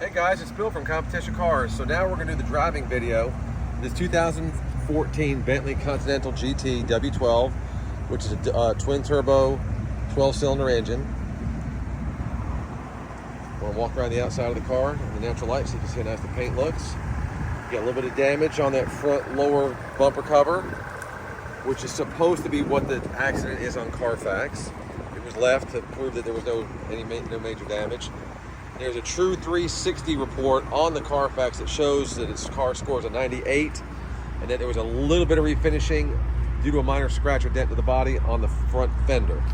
Hey guys, it's Bill from Competition Cars. So now we're going to do the driving video. This 2014 Bentley Continental GT W12, which is a twin turbo 12-cylinder engine. We're going to walk around the outside of the car in the natural light so you can see how nice the paint looks. You got a little bit of damage on that front lower bumper cover, which is supposed to be what the accident is on Carfax. It was left to prove that there was no major damage. There's a true 360 report on the Carfax that shows that its car scores a 98 and that there was a little bit of refinishing due to a minor scratch or dent to the body on the front fender.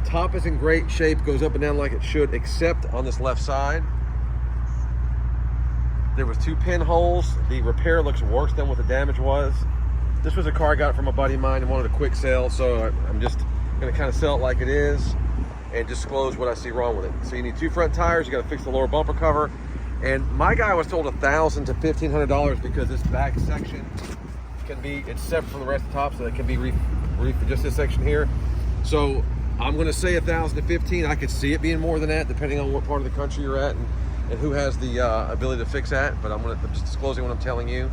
Top is in great shape, goes up and down like it should, except on this left side. There was 2 pinholes. The repair looks worse than what the damage was. This was a car I got from a buddy of mine and wanted a quick sale, so I'm just gonna kind of sell it like it is and disclose what I see wrong with it. So you need 2 front tires, you gotta fix the lower bumper cover. And my guy was told $1,000 to $1,500 because this back section it's separate from the rest of the top, so it can be just this section here. So I'm gonna say $1,000 to $1,500. I could see it being more than that depending on what part of the country you're at and who has the ability to fix that, but I'm just disclosing what I'm telling you.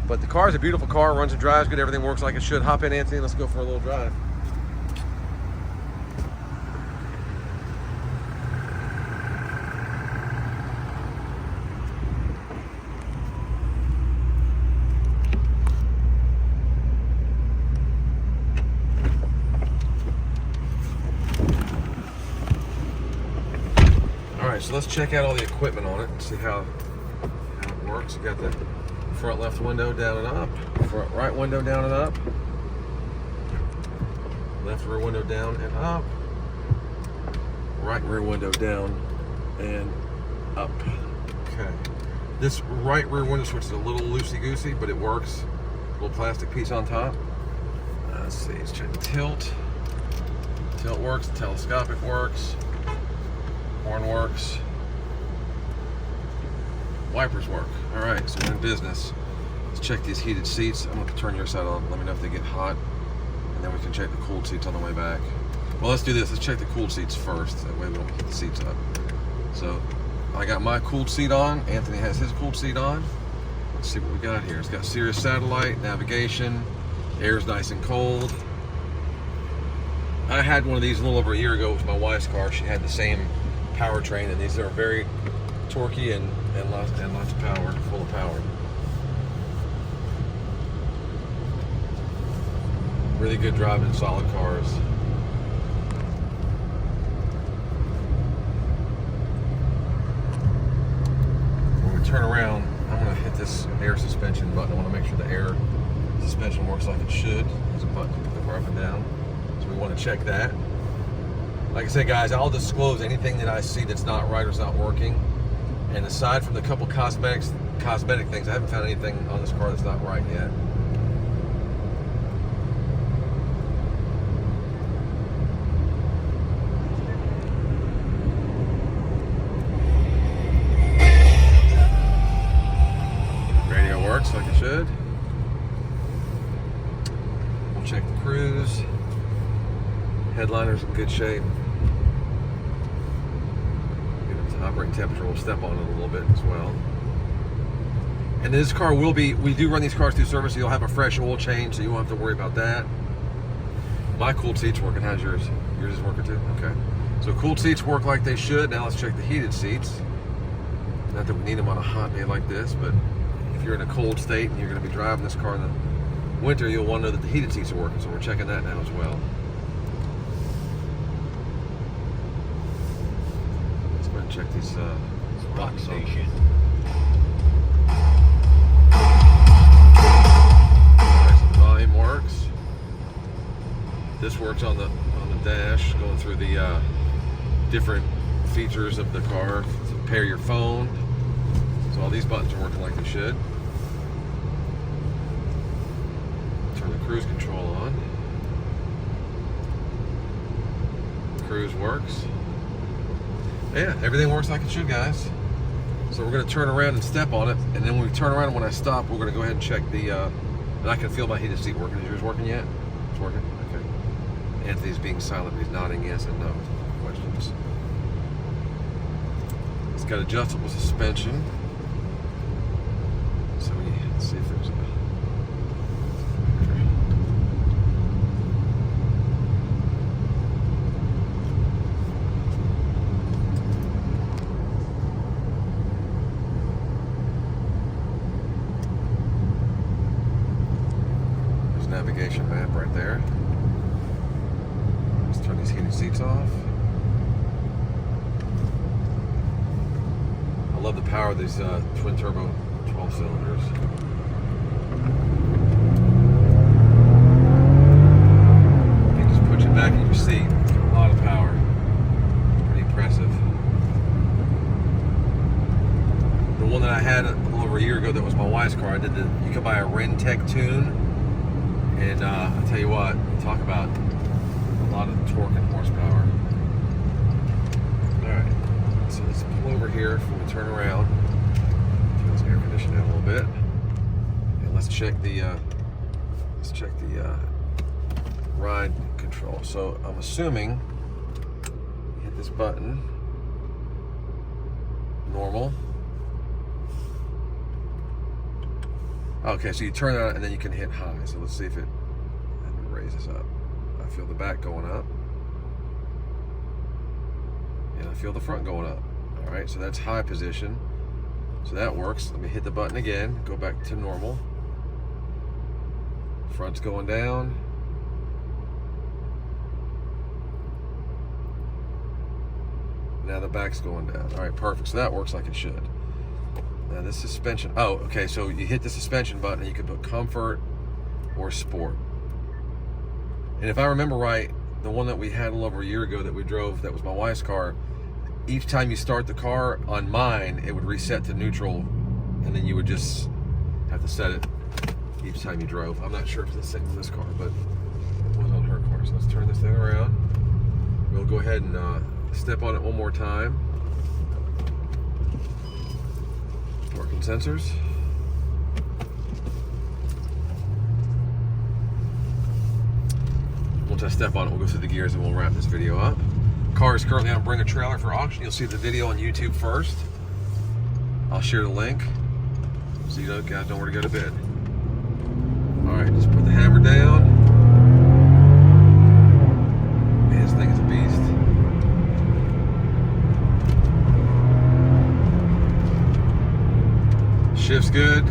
But the car is a beautiful car, runs and drives good, everything works like it should. Hop in, Anthony, let's go for a little drive. Alright, so let's check out all the equipment on it and see how it works. You got the front left window down and up, front right window down and up, left rear window down and up, right rear window down and up. Okay. This right rear window switch is a little loosey-goosey, but it works. A little plastic piece on top. Let's see, let's check the tilt. Tilt works, the telescopic works, horn works. Wipers work. All right, so we're in business. Let's check these heated seats. I'm gonna turn your side on. Let me know if they get hot, and then we can check the cooled seats on the way back. Well, let's do this. Let's check the cooled seats first. That way we don't heat the seats up. So I got my cooled seat on. Anthony has his cooled seat on. Let's see what we got here. It's got Sirius satellite, navigation, air's nice and cold. I had one of these a little over a year ago with my wife's car. She had the same powertrain, and these are very torquey and lots of power, full of power. Really good driving, solid cars. When we turn around, I'm gonna hit this air suspension button. I wanna make sure the air suspension works like it should. There's a button to put the car up and down. So we wanna check that. Like I said, guys, I'll disclose anything that I see that's not right or is not working. And aside from the couple cosmetic things, I haven't found anything on this car that's not right yet. Radio works like it should. We'll check the cruise. Headliner's in good shape. Operating temperature, we'll step on it a little bit as well. And this car we do run these cars through service, so you'll have a fresh oil change, so you won't have to worry about that. My cooled seats working. How's yours? Yours is working too? Okay. So cooled seats work like they should. Now let's check the heated seats. Not that we need them on a hot day like this, but if you're in a cold state and you're going to be driving this car in the winter, you'll want to know that the heated seats are working, so we're checking that now as well. Check these buttons on. The volume works. This works on the dash, going through the different features of the car to pair your phone. So all these buttons are working like they should. Turn the cruise control on. Cruise works. Yeah, everything works like it should, guys. So we're going to turn around and step on it, and then when we turn around, when I stop, we're going to go ahead and check the, and I can feel my heated seat working. Is yours working yet? It's working? Okay. Anthony's being silent, but he's nodding yes and no. Questions? Let's got adjustable suspension. So let's see if there's a... navigation map right there. Let's turn these heated seats off. I love the power of these twin turbo 12 cylinders. They just put you back in your seat. A lot of power. Pretty impressive. The one that I had a little over a year ago that was my wife's car, I did you could buy a Rentec tune. And I'll tell you what, talk about a lot of torque and horsepower. Alright, so let's pull over here before we turn around. Turn this air conditioning down a little bit. And let's check the ride control. So I'm assuming you hit this button, normal. Okay, so you turn it on and then you can hit high. So let's see if it raises up. I feel the back going up. And I feel the front going up. All right, so that's high position. So that works. Let me hit the button again, go back to normal. Front's going down. Now the back's going down. All right, perfect. So that works like it should. Now this suspension, oh, okay, so you hit the suspension button and you can put comfort or sport. And if I remember right, the one that we had a little over a year ago that we drove, that was my wife's car, each time you start the car, on mine, it would reset to neutral, and then you would just have to set it each time you drove. I'm not sure if it's the same with this car, but it was on her car. So let's turn this thing around. We'll go ahead and step on it one more time. Working sensors. Once I step on it, we'll go through the gears and we'll wrap this video up. Car is currently on Bring a Trailer for auction. You'll see the video on YouTube first. I'll share the link so you guys know where to go to bid. All right, just put the hammer down. Man, this thing is a beast. Shifts good,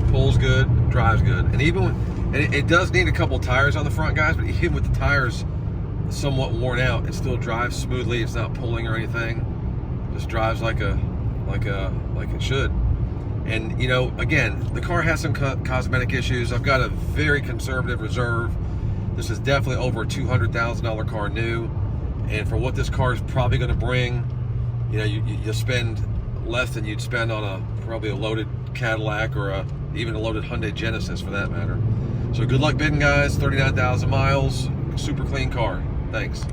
pulls good, drives good, and even when, and it does need a couple tires on the front, guys. But even with the tires somewhat worn out, it still drives smoothly. It's not pulling or anything. Just drives like it should. And you know, again, the car has some cosmetic issues. I've got a very conservative reserve. This is definitely over a $200,000 car new, and for what this car is probably going to bring, you know, you'll spend less than you'd spend on probably a loaded Cadillac or even a loaded Hyundai Genesis for that matter. So good luck bidding, guys. 39,000 miles, super clean car. Thanks.